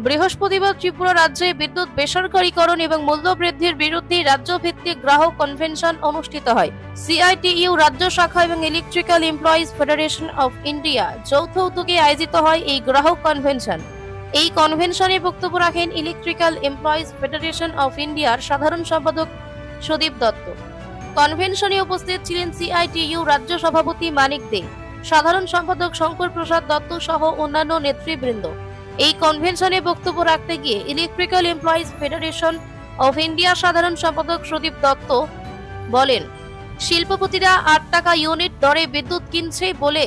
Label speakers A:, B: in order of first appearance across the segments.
A: বৃহস্পতিবার ত্রিপুরা রাজ্যে বিদ্যুৎ বেসরকারীকরণ এবং মূল্য বৃদ্ধির বিরুদ্ধে রাজ্যভিত্তিক গ্রাহক কনভেনশন অনুষ্ঠিত হয়। সিআইটিইউ রাজ্য শাখা এবং electrical employees federation of India যৌথ উদ্যোগে আয়োজিত হয় এই গ্রাহক কনভেনশন। এই কনভেনশনে বক্তব্য রাখেন ইলেকট্রিক্যাল এমপ্লয়িজ ফেডারেশন অফ ইন্ডিয়ার সাধারণ সম্পাদক সুদীপ দত্ত। কনভেনশনে উপস্থিত ছিলেন সিআইটিইউ রাজ্য সভাপতি মানিক দে, সাধারণ সম্পাদক শঙ্কর প্রসাদ দত্ত সহ অন্যান্য নেতৃবৃন্দ। এই কনভেনশনে বক্তব্য রাখতে গিয়ে electrical employees federation of India সাধারণ সম্পাদক সুদীপ দত্ত বলেন, শিল্পপতিরা 8 টাকা ইউনিট দরে বিদ্যুৎ কিনছে বলে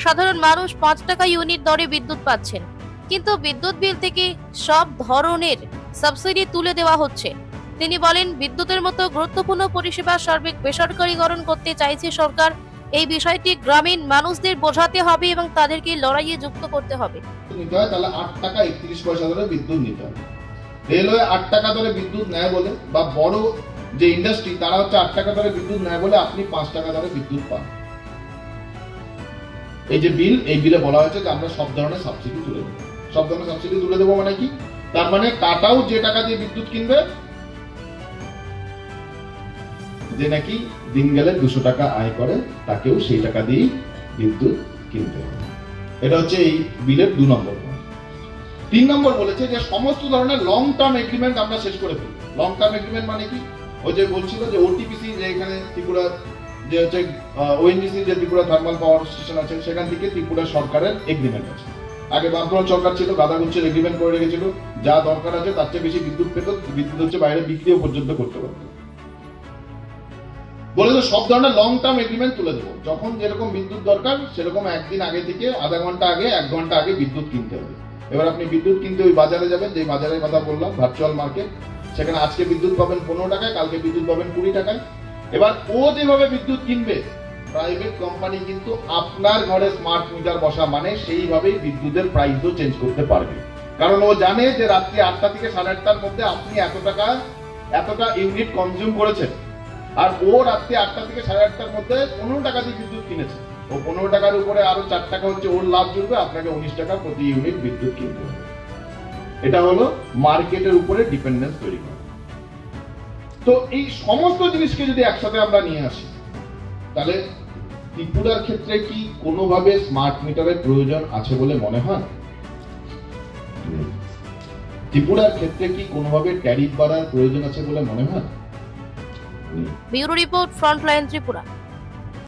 A: সাধারণ মানুষ 5 টাকা ইউনিট দরে বিদ্যুৎ পাচ্ছেন, কিন্তু বিদ্যুৎ বিল থেকে সব ধরনের সাবসিডি তুলে দেওয়া হচ্ছে। তিনি বলেন, বিদ্যুতের মতো গুরুত্বপূর্ণ পরিষেবা সার্বিক বেসরকারীকরণ করতে চাইছে সরকার। এই বিষয়টি গ্রামীণ মানুষদের বোঝাতে হবে এবং তাদেরকে লড়াইয়ে যুক্ত করতে হবে।
B: তাহলে 8 টাকা 31 পয়সা ধরে বিদ্যুৎ নিতে হবে। রেলওয়ে 8 টাকা ধরে বিদ্যুৎ নেয় বলে, বা বড় যে ইন্ডাস্ট্রি তারা হচ্ছে 8 টাকা ধরে বিদ্যুৎ নেয় বলে আপনি 5 টাকা ধরে বিদ্যুৎ পান। এই যে বিল, এই বিলে বলা হয়েছে যে আমরা সব ধরনের সাবসিডি তুলে দেবো। সব ধরনের সাবসিডি তুলে দেবো মানে কি? তার মানে টাটাও যে টাকা দিয়ে বিদ্যুৎ কিনবে, যে নাকি দিন গেলে 200 টাকা আয় করে, তাকেও সেই টাকা দিয়ে বিদ্যুৎ কিনতে হবে। এটা হচ্ছে এই বিলের 2 নম্বর। 3 নম্বর বলেছে যে সমস্ত ধরনের লং টার্ম এগ্রিমেন্ট আমরা শেষ করে ফেলবো। লং টার্ম এগ্রিমেন্ট মানে কি? ওই যে বলছিল যে ওটিপিসি, যে এখানে ত্রিপুরা যে হচ্ছে ওএনজিসি যে ত্রিপুরা থার্মাল পাওয়ার স্টেশন আছে, সেখান থেকে ত্রিপুরা সরকারের এগ্রিমেন্ট আছে। আগে বামফ্রন্ট সরকার ছিল, গাদাগুচ্ছের এগ্রিমেন্ট করে রেখেছিল, যা দরকার আছে তার চেয়ে বেশি বিদ্যুৎ পেত, বিদ্যুৎ হচ্ছে বাইরে বিক্রিও পর্যন্ত করতে পারত। বলে যে সব ধরনের লং টার্ম এগ্রিমেন্ট তুলে দেবো। যখন যেরকম বিদ্যুৎ দরকার সেরকম একদিন আগে থেকে আধা ঘন্টা আগে, 1 ঘন্টা আগে বিদ্যুৎ কিনতে হবে। এবার আপনি বিদ্যুৎ কিনতে ওই বাজারে যাবেন, যে বাজারের কথা বললাম, ভার্চুয়াল মার্কেট, সেখানে আজকে বিদ্যুৎ পাবেন 15 টাকায়, কালকে বিদ্যুৎ পাবেন 20 টাকায়। এবার ও যেভাবে বিদ্যুৎ কিনবে, প্রাইভেট কোম্পানি কিন্তু আপনার ঘরে স্মার্ট মিটার বসা মানে সেইভাবেই বিদ্যুতের প্রাইসও চেঞ্জ করতে পারবে। কারণ ও জানে যে রাত্রি 8টা থেকে 8:30টার মধ্যে আপনি এতটা ইউনিট কনজিউম করেছেন, আর ও রাত্রি 8টা থেকে 8:30টার মধ্যে 15 টাকা দিয়ে বিদ্যুৎ কিনেছে। ও 15 টাকার উপরে আরো 4 টাকা হচ্ছে ওর লাভ জুড়বে, আপনাকে 19 টাকা প্রতি ইউনিট বিদ্যুৎ কিনতে হবে। এটা হলো মার্কেটের উপরে ডিপেন্ডেন্স তৈরি করা। তো এই সমস্ত জিনিসকে যদি একসাথে আমরা নিয়ে আসি, তাহলে ত্রিপুরার ক্ষেত্রে কি কোনোভাবে স্মার্ট মিটারের প্রয়োজন আছে বলে মনে হয়? ত্রিপুরার ক্ষেত্রে কি কোনোভাবে ট্যারিফ বাড়ার প্রয়োজন আছে বলে মনে হয়?
A: Bureau report, frontline Tripura.